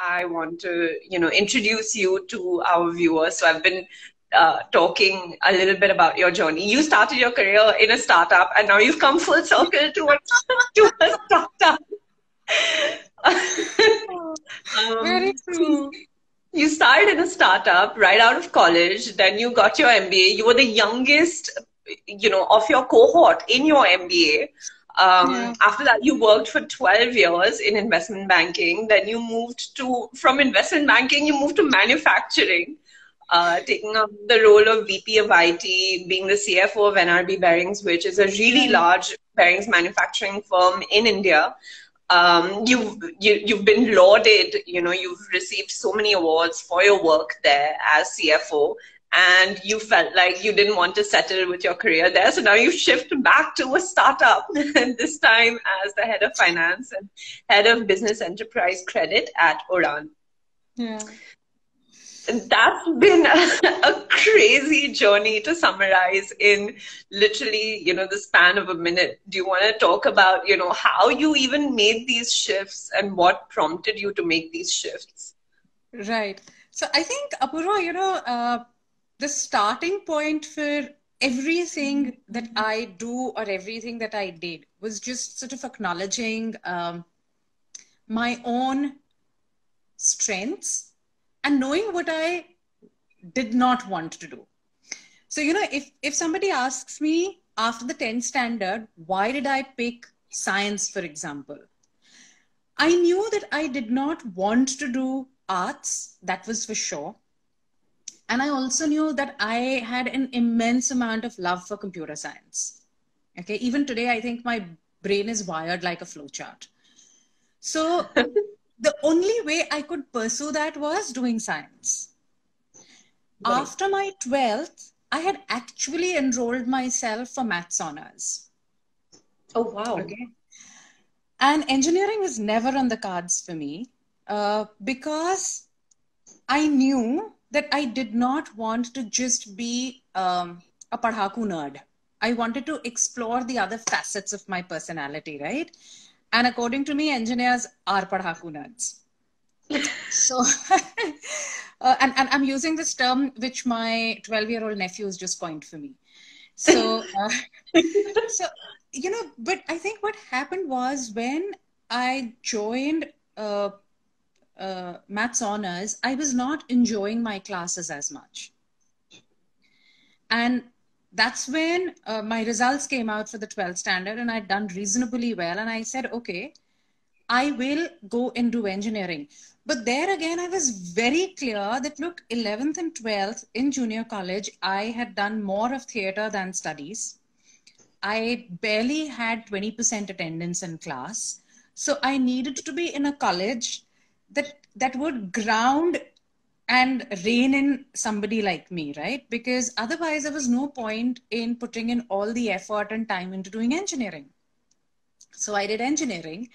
I want to, introduce you to our viewers. So I've been talking a little bit about your journey. You started your career in a startup, and now you've come full circle to to a startup. Very So true. you started in a startup right out of college, then you got your MBA. You were the youngest, of your cohort in your MBA. Yeah. After that, you worked for 12 years in investment banking. Then you moved from investment banking, you moved to manufacturing, taking up the role of VP of IT, being the CFO of NRB Bearings, which is a really Right. large bearings manufacturing firm in India. You've been lauded, you've received so many awards for your work there as CFO, and you felt like you didn't want to settle with your career there, so now you shift back to a startup, and this time as the head of finance and head of business enterprise credit at Oran. Yeah. That's been a crazy journey to summarize in literally, the span of a minute. Do you want to talk about, how you even made these shifts and what prompted you to make these shifts? Right. So I think, Apurva, the starting point for everything that I do or everything that I did was just sort of acknowledging my own strengths and knowing what I did not want to do. So, if somebody asks me after the 10th standard, why did I pick science, for example? I knew that I did not want to do arts, that was for sure. And I also knew that I had an immense amount of love for computer science. Okay, even today, I think my brain is wired like a flowchart. So the only way I could pursue that was doing science. Right. After my 12th, I had actually enrolled myself for maths honors. Oh, wow. Okay. And engineering was never on the cards for me because I knew that I did not want to just be a padhaku nerd. I wanted to explore the other facets of my personality, right? And according to me, engineers are padhaku nerds. So, and I'm using this term which my 12-year-old nephew has just coined for me. So, so but I think what happened was when I joined maths honors, I was not enjoying my classes as much. And that's when my results came out for the 12th standard and I'd done reasonably well. And I said, okay, I will go and do engineering. But there again, I was very clear that look, 11th and 12th in junior college, I had done more of theater than studies. I barely had 20% attendance in class. So I needed to be in a college that would ground and rein in somebody like me, right? Because otherwise there was no point in putting in all the effort and time into doing engineering. So I did engineering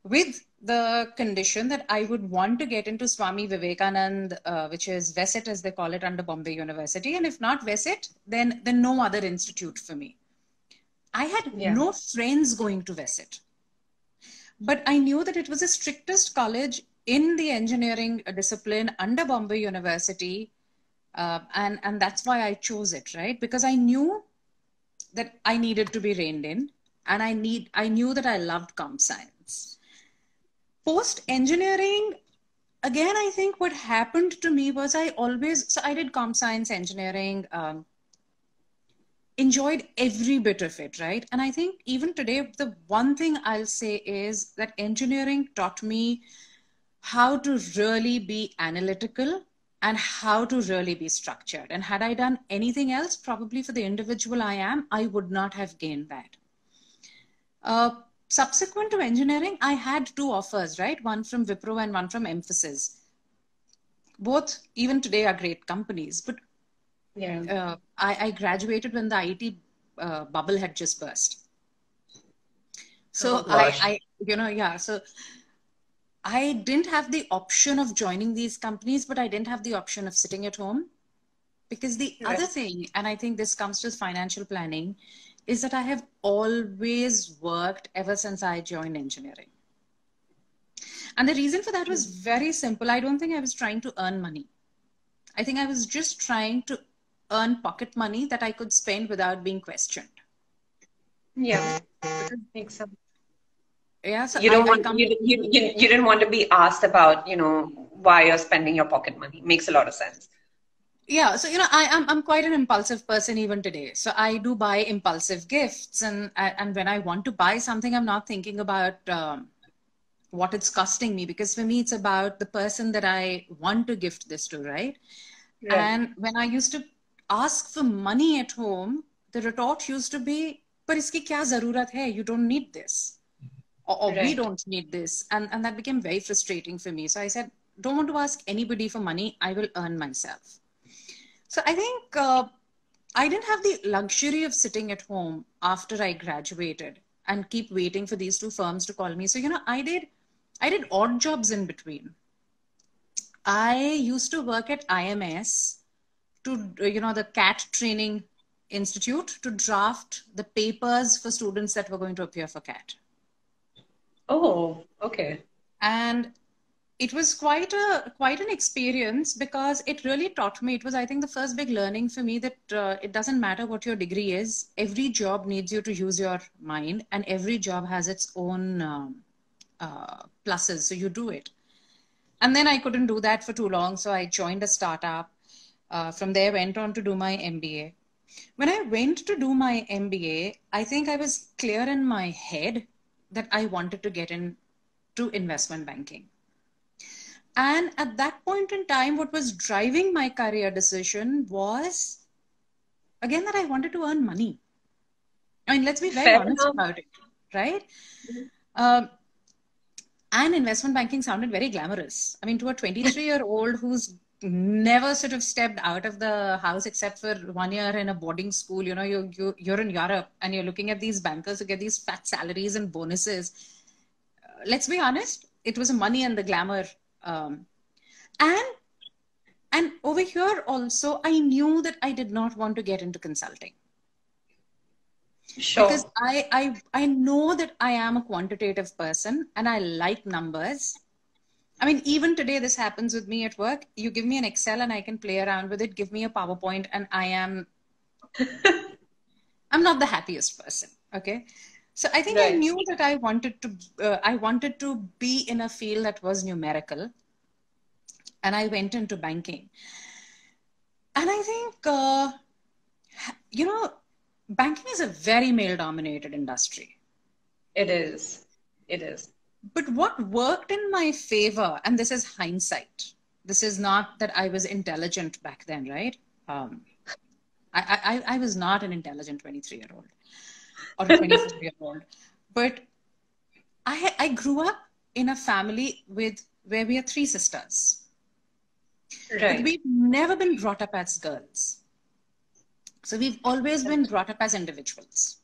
with the condition that I would want to get into Swami Vivekanand, which is VESIT as they call it under Bombay University. And if not VESIT, then no other institute for me. I had Yeah. no friends going to VESIT, but I knew that it was the strictest college in the engineering discipline under Bombay University. And that's why I chose it, right? Because I knew that I needed to be reined in and I knew that I loved comp science. Post engineering, again, I think what happened to me was so I did comp science engineering, enjoyed every bit of it, right? And I think even today, the one thing I'll say is that engineering taught me how to really be analytical and how to really be structured. And had I done anything else, probably for the individual I am, I would not have gained that. Subsequent to engineering, I had two offers, right? One from Wipro and one from Mphasis. Both, even today, are great companies. But Yeah. I graduated when the IT bubble had just burst. Oh, So gosh. so I didn't have the option of joining these companies, but I didn't have the option of sitting at home. Because the other Right. thing, and I think this comes to financial planning, is that I have always worked ever since I joined engineering. And the reason for that was very simple. I don't think I was trying to earn money. I think I was just trying to earn pocket money that I could spend without being questioned. Yeah, makes sense. Yeah, so You don't I want come. you didn't want to be asked about, why you're spending your pocket money. Makes a lot of sense. Yeah, so I'm quite an impulsive person even today. So I do buy impulsive gifts, and when I want to buy something, I'm not thinking about what it's costing me, because for me it's about the person that I want to gift this to, right? Right. And when I used to ask for money at home, the retort used to be, "Par iski kya zarurat hai? You don't need this." Or we Right. don't need this. And that became very frustrating for me. So I said, don't want to ask anybody for money. I will earn myself. So I think I didn't have the luxury of sitting at home after I graduated and keep waiting for these two firms to call me. So, I did odd jobs in between. I used to work at IMS to, the CAT training institute, to draft the papers for students that were going to appear for CAT. Oh, okay. And it was quite an experience, because it really taught me. It was, I think, the first big learning for me that it doesn't matter what your degree is. Every job needs you to use your mind, and every job has its own pluses. So you do it. And then I couldn't do that for too long, so I joined a startup. From there, went on to do my MBA. When I went to do my MBA, I think I was clear in my head that I wanted to get into investment banking. And at that point in time, what was driving my career decision was, again, that I wanted to earn money. I mean, let's be very Fair honest enough. about it, right? Um, and investment banking sounded very glamorous. I mean, to a 23-year-old who's never sort of stepped out of the house except for 1 year in a boarding school, you're in Europe and you're looking at these bankers who get these fat salaries and bonuses. Let's be honest, it was money and the glamour. Um, and And over here also, I knew that I did not want to get into consulting, because Sure. I know that I am a quantitative person and I like numbers. I mean, even today, this happens with me at work. You give me an Excel and I can play around with it. Give me a PowerPoint and I'm not the happiest person. Okay. So I think I Right. knew that I wanted to be in a field that was numerical, and I went into banking. And I think, you know, banking is a very male dominated industry. It is. It is. But what worked in my favor, and this is hindsight, this is not that I was intelligent back then, right? Um, I was not an intelligent 23-year-old or a 24-year-old, but I grew up in a family where we are three sisters, but Right. we've never been brought up as girls. So we've always been brought up as individuals.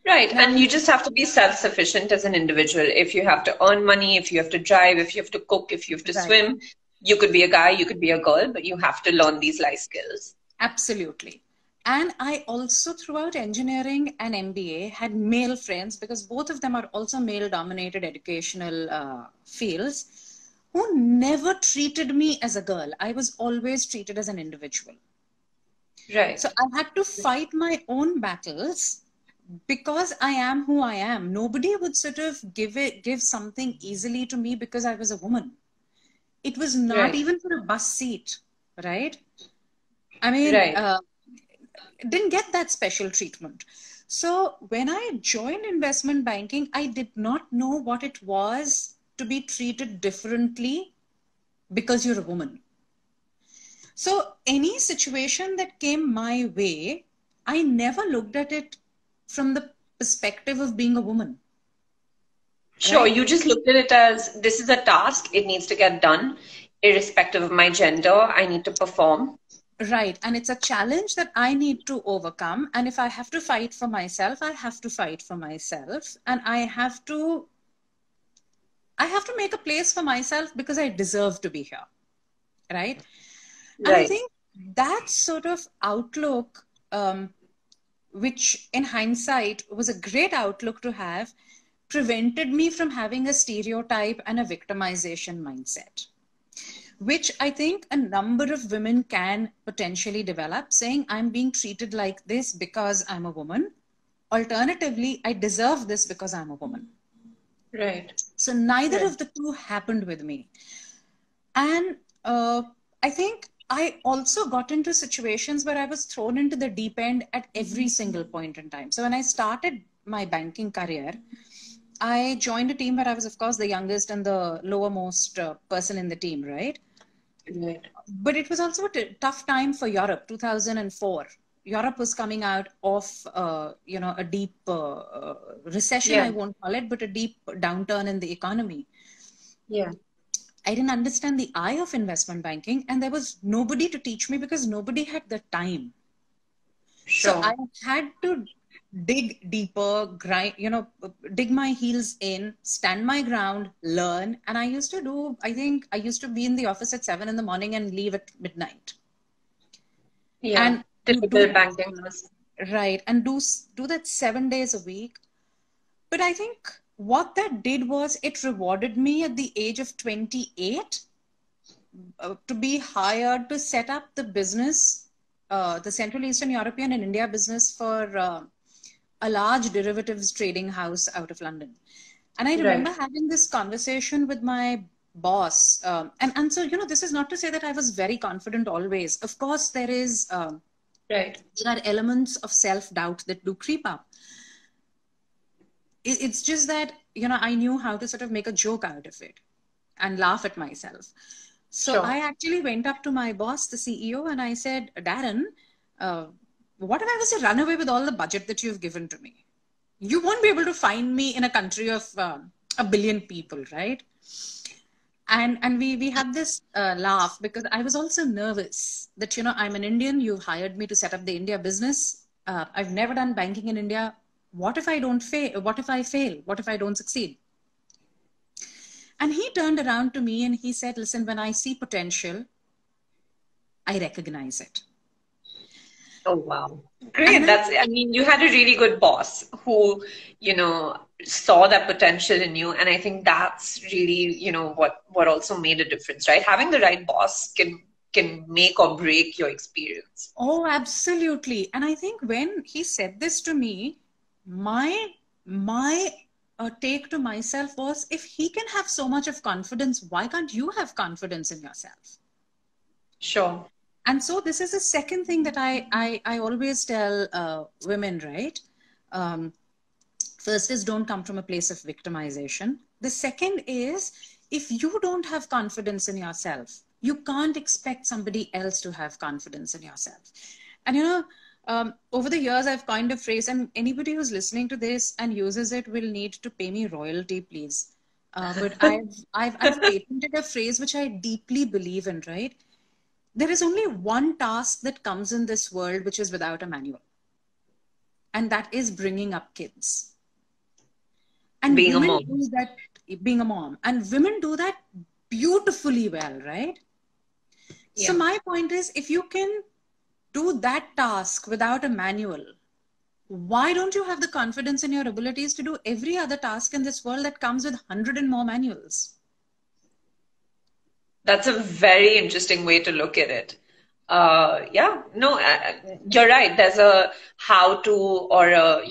Right. Now, And you just have to be self-sufficient as an individual. If you have to earn money, if you have to drive, if you have to cook, if you have to right. swim, you could be a guy, you could be a girl, but you have to learn these life skills. Absolutely. And I also, throughout engineering and MBA, had male friends, because both of them are also male dominated educational fields, who never treated me as a girl. I was always treated as an individual. So Right. I had to fight my own battles because I am who I am. Nobody would sort of give something easily to me because I was a woman. It was not Right. even for a bus seat, right? I mean, Right. didn't get that special treatment. So when I joined investment banking, I did not know what it was to be treated differently because you're a woman. So any situation that came my way, I never looked at it from the perspective of being a woman, Sure, right? you just looked at it as this is a task, it needs to get done, irrespective of my gender, I need to perform. Right. And it's a challenge that I need to overcome. And if I have to fight for myself, I have to fight for myself. And I have to make a place for myself because I deserve to be here. Right. And I Right. think that sort of outlook, which in hindsight was a great outlook to have, prevented me from having a stereotype and a victimization mindset, which I think a number of women can potentially develop, saying, I'm being treated like this because I'm a woman. Alternatively, I deserve this because I'm a woman. Right. So neither Right. of the two happened with me. And I think I also got into situations where I was thrown into the deep end at every single point in time. So when I started my banking career, I joined a team where I was, of course, the youngest and the lowermost person in the team, right? Right. But it was also a tough time for Europe, 2004. Europe was coming out of, a deep recession, I Yeah. won't call it, but a deep downturn in the economy. Yeah. I didn't understand the eye of investment banking, and there was nobody to teach me because nobody had the time. So I Sure. had to dig deeper, grind, dig my heels in, stand my ground, learn. And I think I used to be in the office at 7 in the morning and leave at midnight. Yeah. And you Typical do banking house. right and do that 7 days a week. But I think what that did was it rewarded me at the age of 28 to be hired to set up the business, the Central Eastern European and India business for a large derivatives trading house out of London. And I remember Right. having this conversation with my boss. And so, this is not to say that I was very confident always. Of course, Right. there are elements of self-doubt that do creep up. It's just that, I knew how to sort of make a joke out of it and laugh at myself. So I Sure. actually went up to my boss, the CEO, and I said, Darren, uh, what if I was to run away with all the budget that you've given to me? You won't be able to find me in a country of a billion people, right? And we had this laugh because I was also nervous that, I'm an Indian. You hired me to set up the India business. I've never done banking in India. What if I don't fail? What if I fail? What if I don't succeed? And he turned around to me and he said, listen, when I see potential, I recognize it. Oh, wow. And Great. I, I mean, you had a really good boss who, saw that potential in you. And I think that's really, what also made a difference, right? Having the right boss can make or break your experience. oh, absolutely. And I think when he said this to me, my take to myself was, if he can have so much of confidence, why can't you have confidence in yourself? Sure. And so this is the second thing that I always tell women, right? Um, First is, don't come from a place of victimization. The second is, if you don't have confidence in yourself, you can't expect somebody else to have confidence in yourself. And over the years, I've coined a phrase, and anybody who's listening to this and uses it will need to pay me royalty, please. But I've patented a phrase which I deeply believe in, right? There is only one task that comes in this world which is without a manual, and that is bringing up kids. And Being a women mom. do that, being a mom, and women do that beautifully well, right? So Yeah. my point is, if you can do that task without a manual, why don't you have the confidence in your abilities to do every other task in this world that comes with 100 and more manuals? That's a very interesting way to look at it. Yeah, no, you're right. There's a how to or a,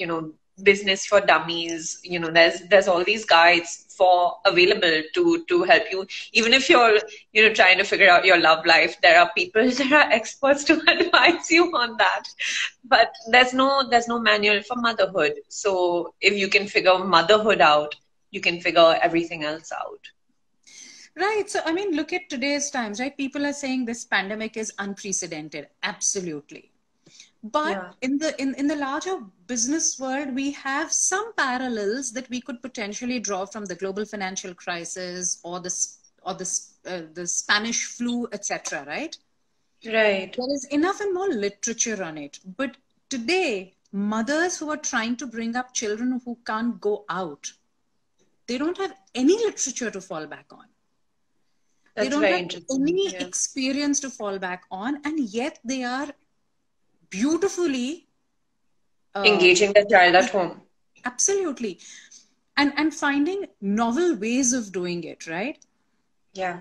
business for dummies. There's all these guides for available to help you. Even if you're, trying to figure out your love life, there are people, there are experts to advise you on that. But there's no manual for motherhood. So if you can figure motherhood out, you can figure everything else out. Right. So, I mean, look at today's times, right? People are saying this pandemic is unprecedented. Absolutely. But Yeah. in the larger business world, we have some parallels that we could potentially draw from the global financial crisis or the Spanish flu, etc. Right? Right. There is enough and more literature on it. But today, mothers who are trying to bring up children who can't go out, they don't have any literature to fall back on. They That's don't very have interesting. any Yeah. experience to fall back on, and yet they are beautifully, uh, Engaging the child at home. absolutely. and finding novel ways of doing it, right? Yeah.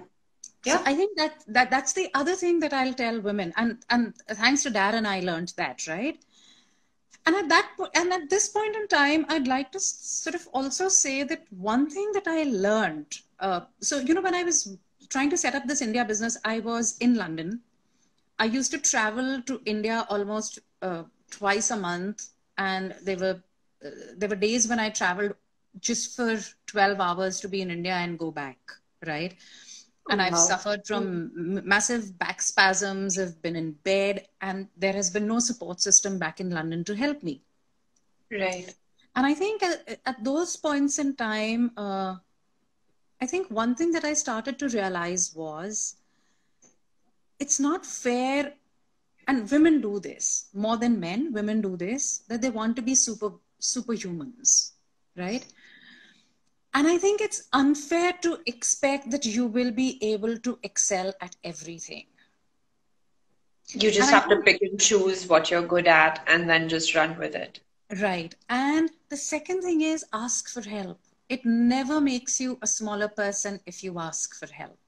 So Yeah. I think that's the other thing that I'll tell women, and thanks to Darren, I learned that, right? And at this point in time, I'd like to sort of also say that one thing that I learned. So when I was trying to set up this India business, I was in London. I used to travel to India almost twice a month, and there were days when I traveled just for 12 hours to be in India and go back, right? Oh, And I've wow. suffered from massive back spasms. I've been in bed, and there has been no support system back in London to help me. Right. And I think at those points in time, I think one thing that I started to realize was it's not fair, and women do this more than men. Women do this, that they want to be superhumans, right? And I think it's unfair to expect that you will be able to excel at everything. You And just I have to think, pick and choose what you're good at and then just run with it. right. And the second thing is ask for help. It never makes you a smaller person if you ask for help.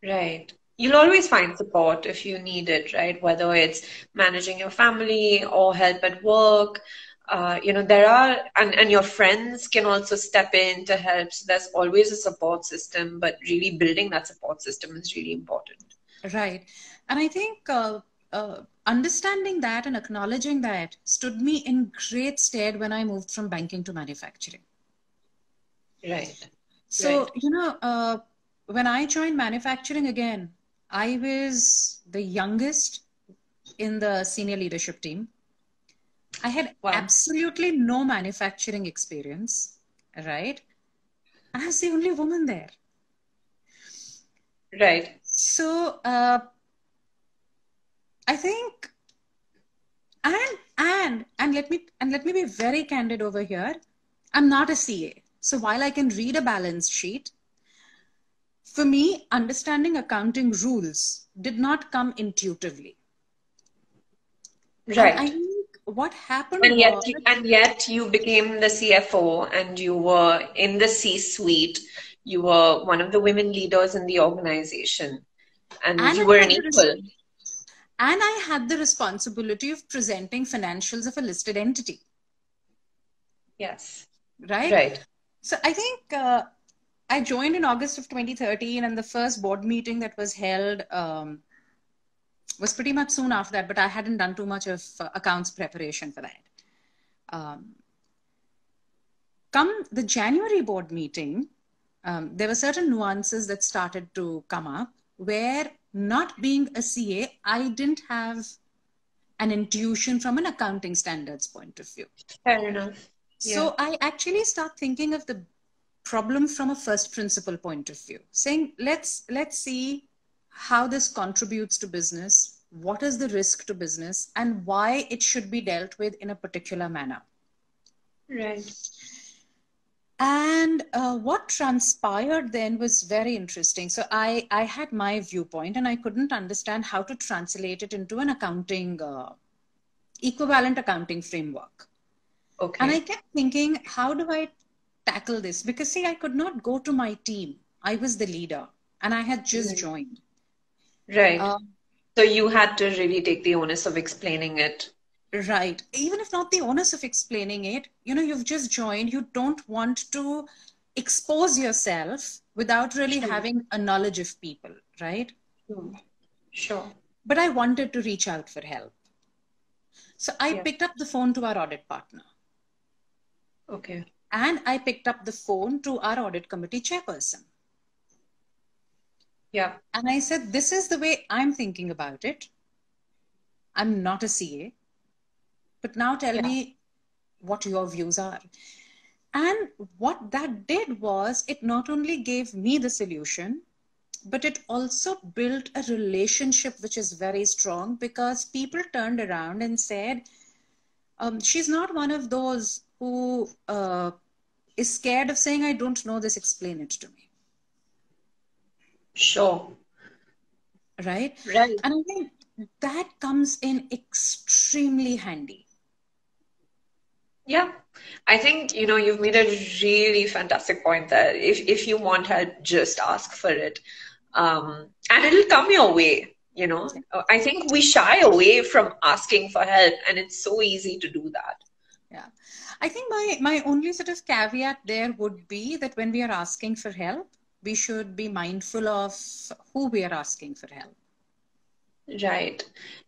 Right. You'll always find support if you need it, right? Whether it's managing your family or help at work. There are, and your friends can also step in to help. So there's always a support system, but really building that support system is really important. Right. And I think understanding that and acknowledging that stood me in great stead when I moved from banking to manufacturing. Right. So, Right. when I joined manufacturing again, I was the youngest in the senior leadership team. I had Wow. absolutely no manufacturing experience, right? I was the only woman there. Right. So, I think, and let me be very candid over here. I'm not a CA. So while I can read a balance sheet, for me, understanding accounting rules did not come intuitively. And I Right. think what happened And yet, was, you became the CFO and you were in the C-suite. You were one of the women leaders in the organization, and and you I were an had equal. the responsibility of presenting financials of a listed entity, Yes. right? Right. So I think I joined in August of 2013, and the first board meeting that was held was pretty much soon after that, but I hadn't done too much of accounts preparation for that. Um, Come the January board meeting, there were certain nuances that started to come up where, not being a CA, I didn't have an intuition from an accounting standards point of view. Fair enough. Yeah. So I actually start thinking of the problem from a first principle point of view, saying let's see how this contributes to business, what is the risk to business, and why it should be dealt with in a particular manner. Right. And what transpired then was very interesting. So I had my viewpoint, and I couldn't understand how to translate it into an accounting equivalent accounting framework. And I Okay. kept thinking, how do I tackle this? Because see, I could not go to my team. I was the leader, and I had just Right. joined. Right. Uh, So you had to really take the onus of explaining it. right. Even if not the onus of explaining it, you've just joined. You don't want to expose yourself without really Sure. having a knowledge of people, right? Sure. Sure. But I wanted to reach out for help. So I Yeah. picked up the phone to our audit partner, Okay. and I picked up the phone to our audit committee chairperson. Yeah. And I said, this is the way I'm thinking about it. I'm not a CA, but now tell Yeah. me what your views are. And what that did was, it not only gave me the solution, but it also built a relationship which is very strong, because people turned around and said, she's not one of those who is scared of saying, I don't know this, explain it to me. Sure. Right? Right. And I think that comes in extremely handy. Yeah. I think, you've made a really fantastic point there. If you want help, just ask for it. And it'll come your way. I think we shy away from asking for help, and it's so easy to do that. Yeah. I think my only sort of caveat there would be that when we are asking for help, we should be mindful of who we are asking for help. Right.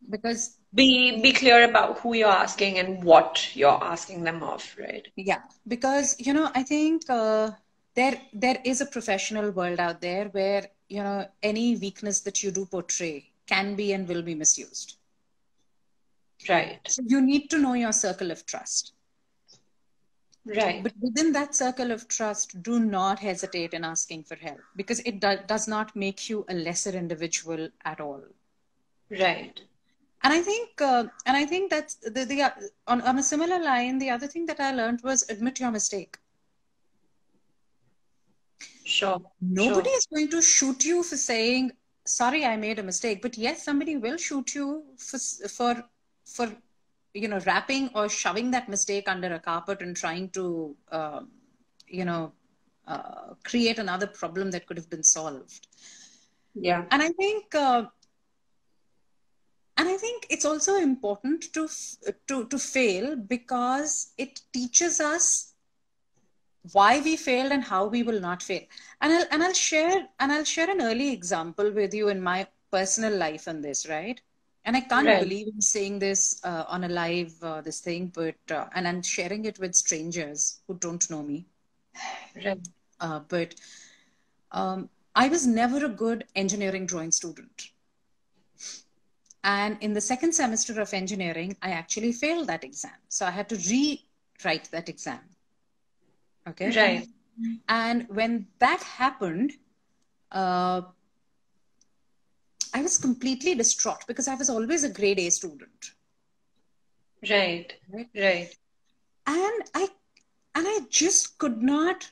Because Be clear about who you're asking and what you're asking them of, right? yeah, because I think there is a professional world out there where any weakness that you do portray can be and will be misused. Right. So you need to know your circle of trust. Right. But within that circle of trust, do not hesitate in asking for help because it does not make you a lesser individual at all. Right. And I think that's on a similar line. The other thing that I learned was admit your mistake. Sure. Nobody Sure. is going to shoot you for saying, sorry, I made a mistake. But yes, somebody will shoot you for wrapping or shoving that mistake under a carpet and trying to, you know, create another problem that could have been solved. Yeah. And I think it's also important to fail because it teaches us why we failed and how we will not fail. And I'll share an early example with you in my personal life on this, right? And I can't Right. believe in saying this on a live this thing, but and I'm sharing it with strangers who don't know me. Right. But I was never a good engineering drawing student. And in the second semester of engineering, I actually failed that exam. So I had to rewrite that exam. Okay. Right. And when that happened, uh, I was completely distraught because I was always a grade A student. Right. Right. Right. And I just could not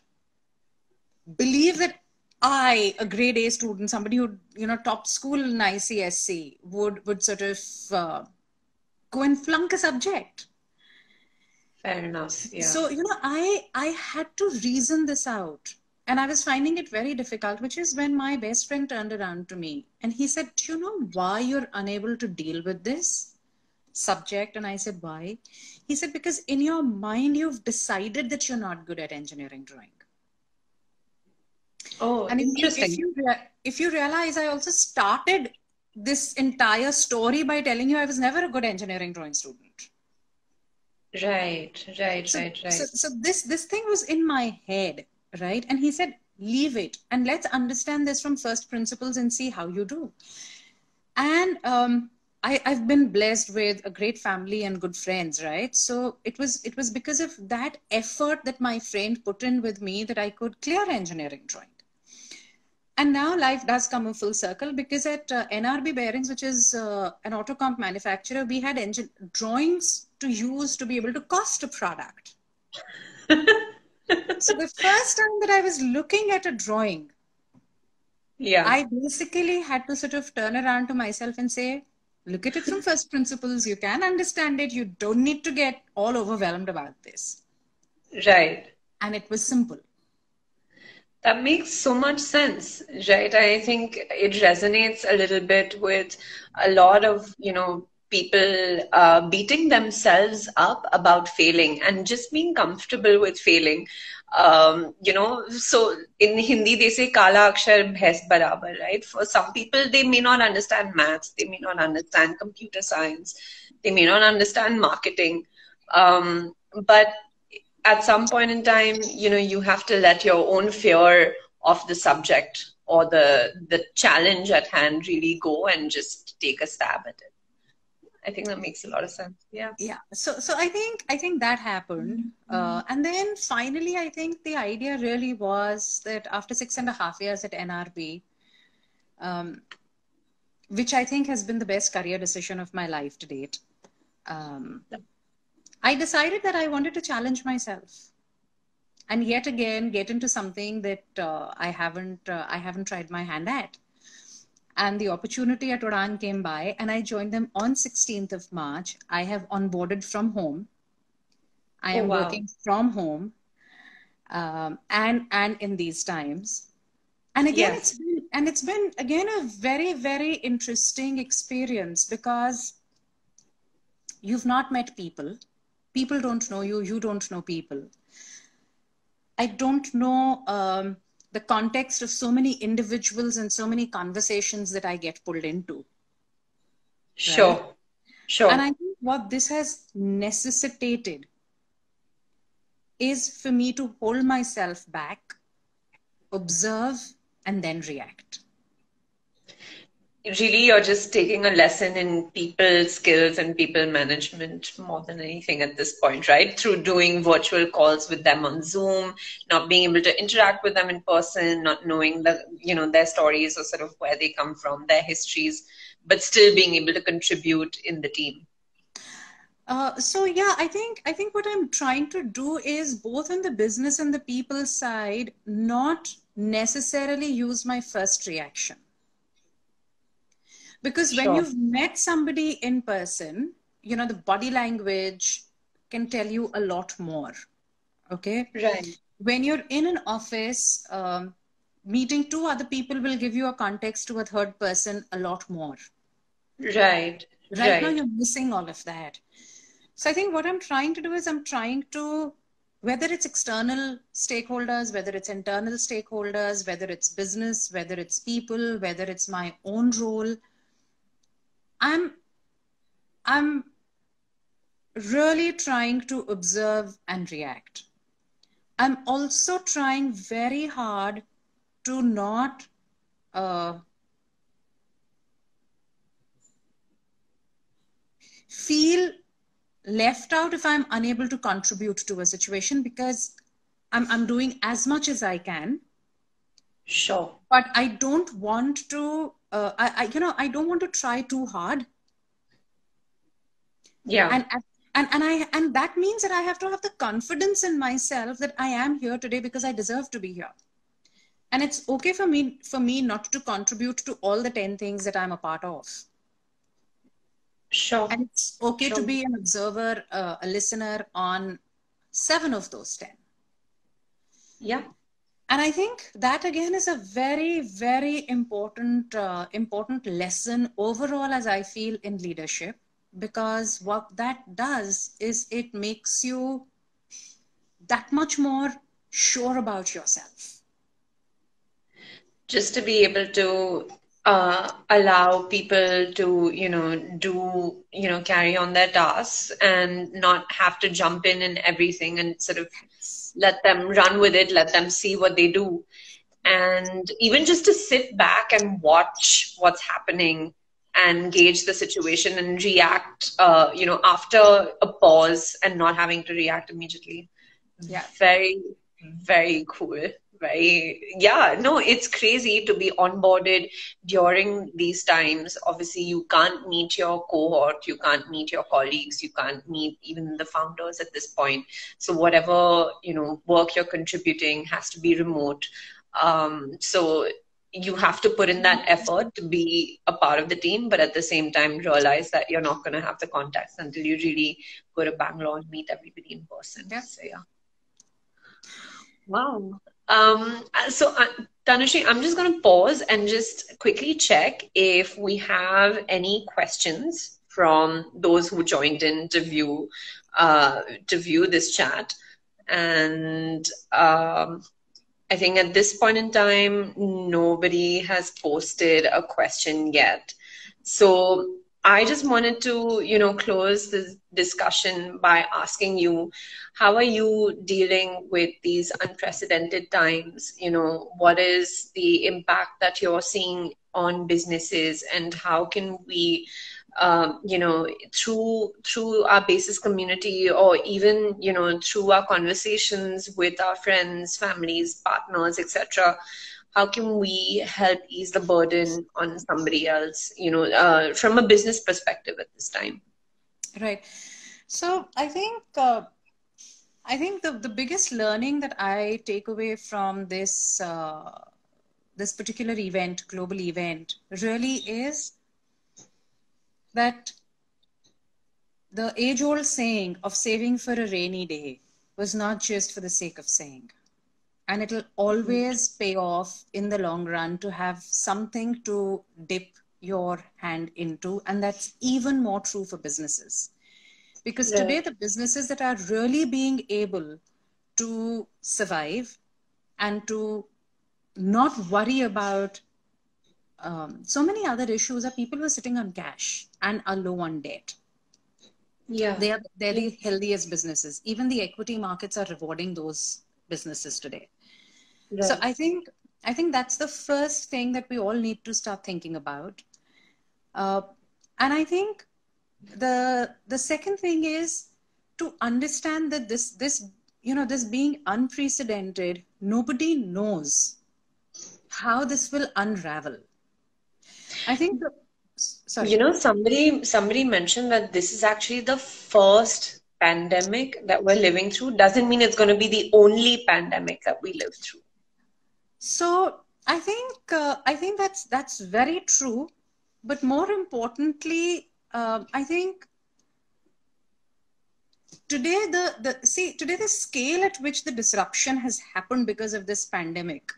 believe that I, a grade A student, somebody who top school in ICSC, would sort of go and flunk a subject. Fair enough. Yeah. So I had to reason this out, and I was finding it very difficult, which is when my best friend turned around to me and he said, do you know why you're unable to deal with this subject? And I said, why? He said, because in your mind you've decided that you're not good at engineering drawing. Oh, And interesting. if you realize, I also started this entire story by telling you I was never a good engineering drawing student. Right. Right. So, Right. so, Right. so this thing was in my head, right? And he said, leave it and let's understand this from first principles and see how you do. And I've been blessed with a great family and good friends, right? So it was because of that effort that my friend put in with me that I could clear engineering drawing. And now life does come a full circle because at NRB Bearings, which is an auto comp manufacturer, we had engine drawings to use to be able to cost a product. So the first time that I was looking at a drawing, Yeah. I basically had to sort of turn around to myself and say, look at it from first principles. You can understand it. You don't need to get all overwhelmed about this. Right. And it was simple. That makes so much sense, right? I think it resonates a little bit with a lot of, people beating themselves up about failing and just being comfortable with failing. So in Hindi they say kala akshar bhais barabar, right? For some people, they may not understand maths, they may not understand computer science, they may not understand marketing. But at some point in time, you have to let your own fear of the subject or the challenge at hand really go and just take a stab at it. I think that makes a lot of sense. Yeah. Yeah. So I think that happened. And then finally, I think the idea really was that after 6.5 years at NRB, which I think has been the best career decision of my life to date, I decided that I wanted to challenge myself and yet again get into something that I haven't tried my hand at. And the opportunity at Udan came by, and I joined them on 16th of March. I have onboarded from home. I Oh, am wow. working from home, and in these times. And again, Yes. it's been again a very, very interesting experience because you've not met people. People don't know you. You don't know people. I don't know the context of so many individuals and so many conversations that I get pulled into, right? Sure. And Sure. I think what this has necessitated is for me to hold myself back, observe, and then react. Really, you're just taking a lesson in people skills and people management more than anything at this point, right? Through doing virtual calls with them on Zoom, not being able to interact with them in person, not knowing their stories or sort of where they come from, their histories, but still being able to contribute in the team. So yeah, I think what I'm trying to do is both on the business and the people side, not necessarily use my first reaction. Because when Sure. you've met somebody in person, the body language can tell you a lot more. Okay. Right. When you're in an office, meeting two other people will give you a context to a third person a lot more. Right. Right now, Right. you're missing all of that. So I think what I'm trying to do is I'm trying to, whether it's external stakeholders, whether it's internal stakeholders, whether it's business, whether it's people, whether it's my own role, I'm I'm really trying to observe and react. I'm also trying very hard to not uh, feel left out if I'm unable to contribute to a situation because I'm doing as much as I can, Sure. but I don't want to. I don't want to try too hard, Yeah. and and that means that I have to have the confidence in myself that I am here today because I deserve to be here. And it's okay for me not to contribute to all the 10 things that I'm a part of. Sure. And it's okay to Sure. be an observer, a listener on 7 of those 10. Yeah. And I think that again is a very, very important lesson overall, as I feel, in leadership, because what that does is it makes you that much more sure about yourself. Just to be able to allow people to, carry on their tasks and not have to jump in everything and sort of let them run with it, let them see what they do. And even just to sit back and watch what's happening and gauge the situation and react, after a pause and not having to react immediately. Yeah. Very, very cool. Very, yeah, no, it's crazy to be onboarded during these times. Obviously, you can't meet your cohort, you can't meet your colleagues, you can't meet even the founders at this point. So whatever, work you're contributing has to be remote. So you have to put in that effort to be a part of the team, but at the same time realize that you're not going to have the contacts until you really go to Bangalore and meet everybody in person. Yeah. So yeah. Wow. So, Tanushree, I'm just going to pause and just quickly check if we have any questions from those who joined in to view this chat. And I think at this point in time, nobody has posted a question yet. So I just wanted to, close this discussion by asking you, how are you dealing with these unprecedented times? What is the impact that you're seeing on businesses, and how can we through our basis community, or even, through our conversations with our friends, families, partners, etc., how can we help ease the burden on somebody else, from a business perspective at this time? Right. So I think the biggest learning that I take away from this particular event, global event, really is that the age-old saying of saving for a rainy day was not just for the sake of saying. And it'll always pay off in the long run to have something to dip your hand into. And that's even more true for businesses. Because today, Right. the businesses that are really being able to survive and to not worry about so many other issues are people who are sitting on cash and are low on debt. Yeah. They're Yeah. the healthiest businesses. Even the equity markets are rewarding those businesses today. So Right. I think that's the first thing that we all need to start thinking about. Uh, and I think the second thing is to understand that this this being unprecedented, nobody knows how this will unravel. I think sorry. Somebody mentioned that this is actually the first pandemic that we're living through. Doesn't mean it's going to be the only pandemic that we live through. So I think that's very true, but more importantly, I think today the scale at which the disruption has happened because of this pandemic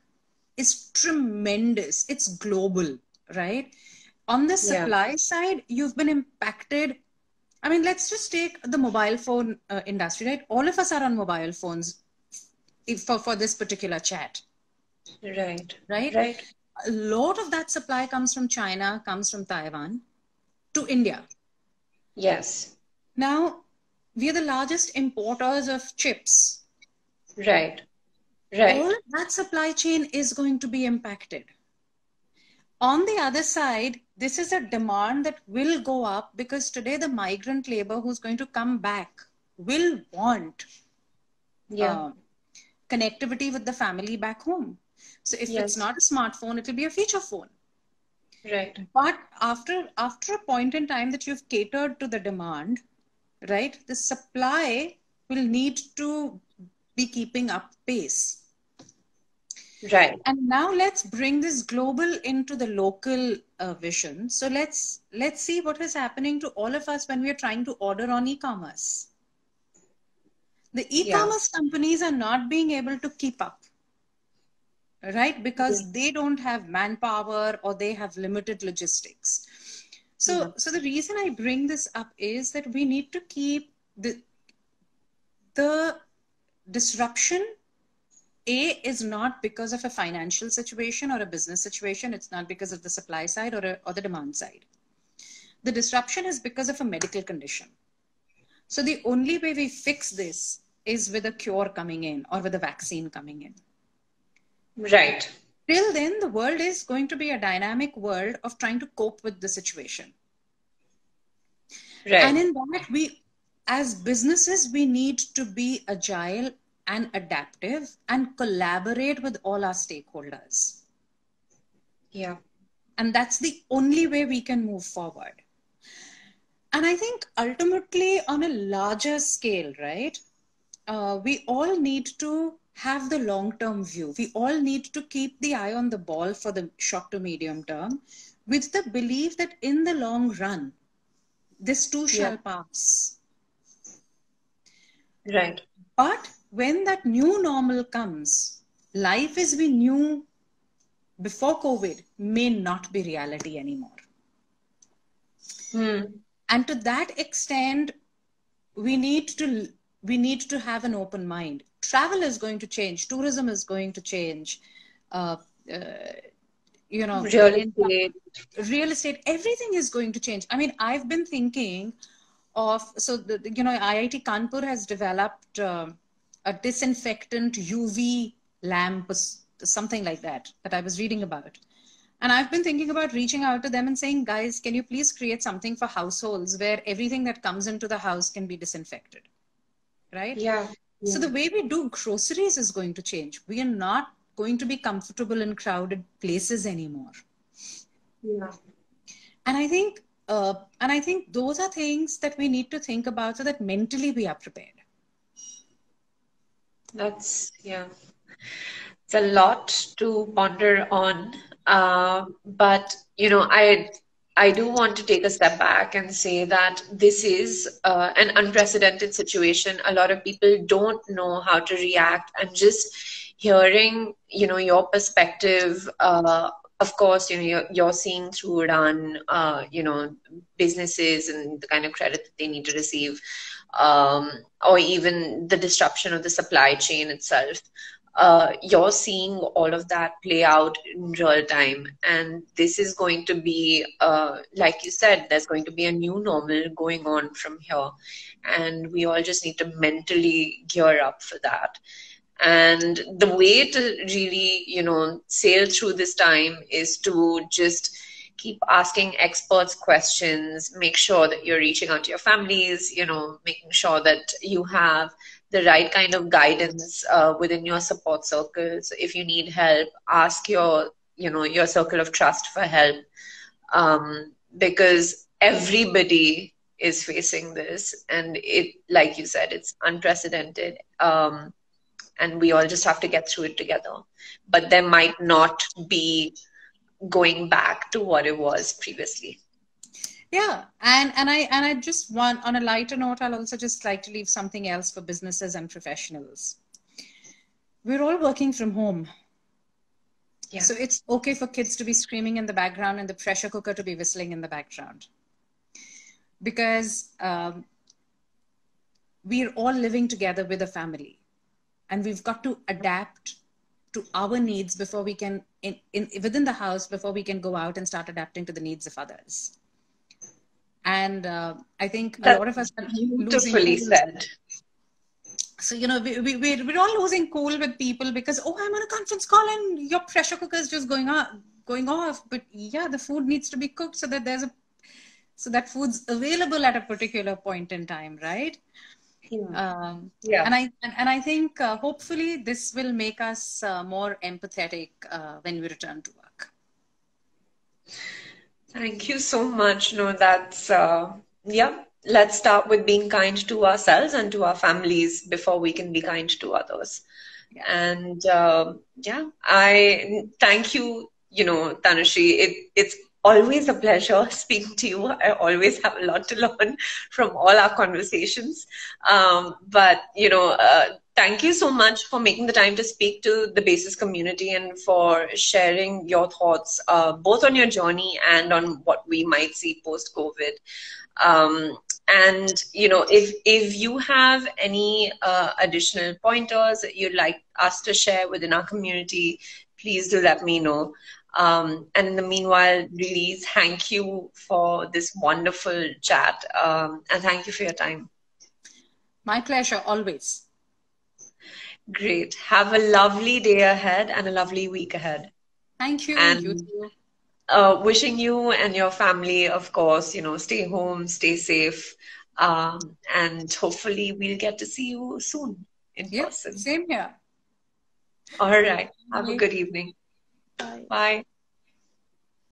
is tremendous. It's global, right? On the Yeah. supply side, you've been impacted. I mean, let's just take the mobile phone industry, right? All of us are on mobile phones for this particular chat, Right. right? Right. A lot of that supply comes from China, comes from Taiwan to India. Yes. Now, we are the largest importers of chips. Right. All Right. of that supply chain is going to be impacted. On the other side, this is a demand that will go up because today the migrant labor who's going to come back will want Yeah. uh, connectivity with the family back home. So if it's Yes. not a smartphone, it'll be a feature phone. Right. But after a point in time that you've catered to the demand, right, the supply will need to be keeping up pace. Right. And now let's bring this global into the local vision. So let's see what is happening to all of us when we are trying to order on e-commerce. The Yeah. e-commerce companies are not being able to keep up, right? Yeah. Because they don't have manpower or they have limited logistics. Yeah. So the reason I bring this up is that we need to keep the disruption is not because of a financial situation or a business situation. It's not because of the supply side or the demand side. The disruption is because of a medical condition. So the only way we fix this is with a cure coming in or with a vaccine coming in. Right. Till then, the world is going to be a dynamic world of trying to cope with the situation. And Right. in that, as businesses, we need to be agile and adaptive and collaborate with all our stakeholders. Yeah. And that's the only way we can move forward. And I think ultimately, on a larger scale, right, we all need to have the long term view. We all need to keep the eye on the ball for the short to medium term with the belief that in the long run, this too Yeah. shall pass. Right. But when that new normal comes, life as we knew before COVID may not be reality anymore. Hmm. And to that extent, we need to we need to have an open mind. Travel is going to change. Tourism is going to change. Uh, uh, Real in estate. real estate, everything is going to change. I mean, I've been thinking of IIT Kanpur has developed a disinfectant UV lamp, something like that I was reading about. And I've been thinking about reaching out to them and saying, guys, can you please create something for households where everything that comes into the house can be disinfected, right? Yeah. So Yeah. the way we do groceries is going to change. We are not going to be comfortable in crowded places anymore. Yeah. And I think those are things that we need to think about so that mentally we are prepared. Yeah. It's a lot to ponder on. But I I do want to take a step back and say that this is an unprecedented situation. A lot of people don't know how to react, and just hearing, your perspective. Of course, you're seeing through Udan, businesses and the kind of credit that they need to receive, or even the disruption of the supply chain itself. You're seeing all of that play out in real time. And this is going to be, like you said, there's going to be a new normal going on from here. And we all just need to mentally gear up for that. And the way to really, sail through this time is to just keep asking experts questions, make sure that you're reaching out to your families, making sure that you have the right kind of guidance within your support circle. So if you need help, ask your circle of trust for help, because everybody is facing this, and like you said, it's unprecedented. And we all just have to get through it together. But there might not be going back to what it was previously. Yeah, and I just want, on a lighter note, I'll also just like to leave something else for businesses and professionals. We're all working from home. Yeah. So it's okay for kids to be screaming in the background and the pressure cooker to be whistling in the background. Because we're all living together with a family. And we've got to adapt to our needs before we can, within the house, before we can go out and start adapting to the needs of others. And I think a lot of us are beautifully said. So, we're all losing cool with people because, oh, I'm on a conference call and your pressure cooker is just going off. But yeah, the food needs to be cooked so that so that food's available at a particular point in time, right? Yeah. And I think hopefully this will make us more empathetic when we return to work. Thank you so much. No, that's let's start with being kind to ourselves and to our families before we can be kind to others. Yeah. And I thank you, Tanushree. It's always a pleasure speaking to you. I always have a lot to learn from all our conversations. But thank you so much for making the time to speak to the BASIS community and for sharing your thoughts, both on your journey and on what we might see post-COVID. And if you have any additional pointers that you'd like us to share within our community, please do let me know. And in the meanwhile, really thank you for this wonderful chat, and thank you for your time. My pleasure, always. Great. Have a lovely day ahead and a lovely week ahead. Thank you. And you too. Wishing you and your family, of course, stay home, stay safe, and hopefully we'll get to see you soon in person. Same here. All right. Have a good evening. Bye. Bye.